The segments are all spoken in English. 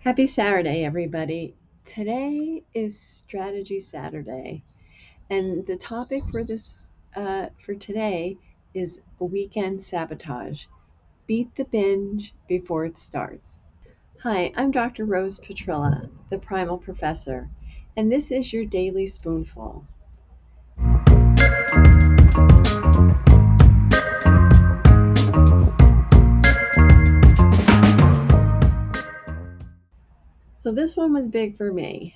Happy Saturday, everybody. Today is Strategy Saturday, and the topic for today is weekend sabotage. Beat the binge before it starts. Hi, I'm Dr. Rose Petrilla, the Primal Professor, and this is your Daily Spoonful. So this one was big for me.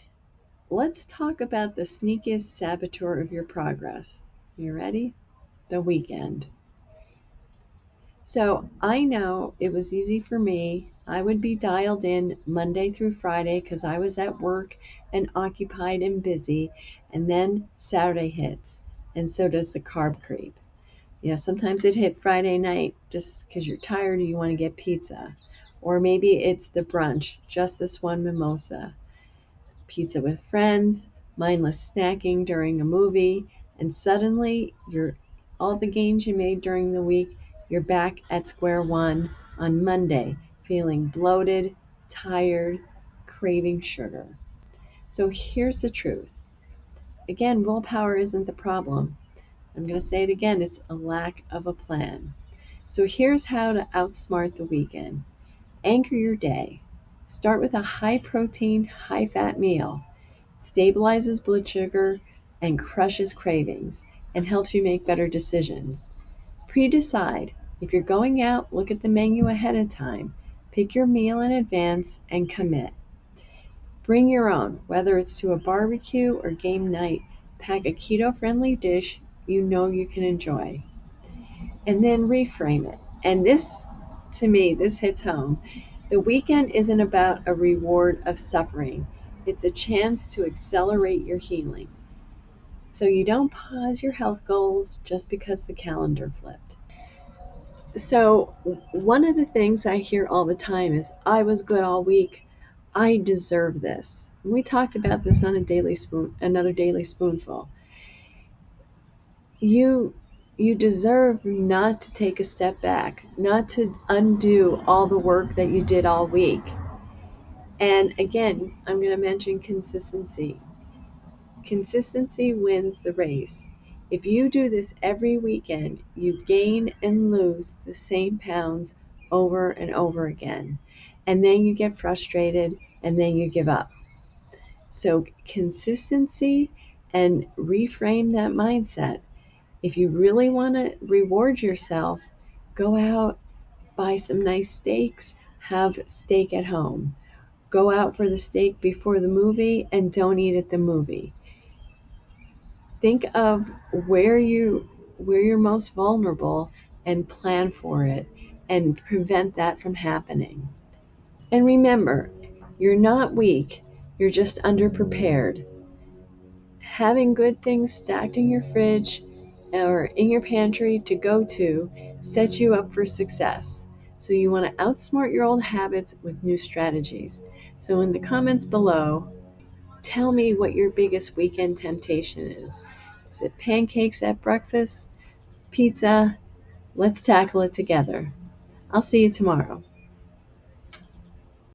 Let's talk about the sneakiest saboteur of your progress. You ready? The weekend. So I know it was easy for me. I would be dialed in Monday through Friday because I was at work and occupied and busy. And then Saturday hits, and so does the carb creep. Sometimes it hit Friday night just because you're tired and you want to get pizza. Or maybe it's the brunch, just this one mimosa. Pizza with friends, mindless snacking during a movie, and suddenly all the gains you made during the week, you're back at square one on Monday, feeling bloated, tired, craving sugar. So here's the truth. Again, willpower isn't the problem. I'm going to say it again, it's a lack of a plan. So here's how to outsmart the weekend. Anchor your day. Start with a high protein, high fat meal. Stabilizes blood sugar and crushes cravings and helps you make better decisions. Pre-decide. If you're going out, look at the menu ahead of time. Pick your meal in advance and commit. Bring your own, whether it's to a barbecue or game night. Pack a keto-friendly dish you know you can enjoy. And then reframe it. And this, to me, this hits home. The weekend isn't about a reward of suffering. It's a chance to accelerate your healing. So you don't pause your health goals just because the calendar flipped. So one of the things I hear all the time is, I was good all week. I deserve this. And we talked about this on another Daily Spoonful. You deserve not to take a step back, not to undo all the work that you did all week. And again, I'm going to mention consistency. Consistency wins the race. If you do this every weekend, you gain and lose the same pounds over and over again. And then you get frustrated and then you give up. So consistency and reframe that mindset. If you really want to reward yourself, go out, buy some nice steaks, have steak at home. Go out for the steak before the movie and don't eat at the movie. Think of where you're most vulnerable and plan for it and prevent that from happening. And remember, you're not weak, you're just underprepared. Having good things stacked in your fridge or in your pantry to go to sets you up for success. So you want to outsmart your old habits with new strategies. So in the comments below, tell me what your biggest weekend temptation is. Is it pancakes at breakfast? Pizza? Let's tackle it together. I'll see you tomorrow.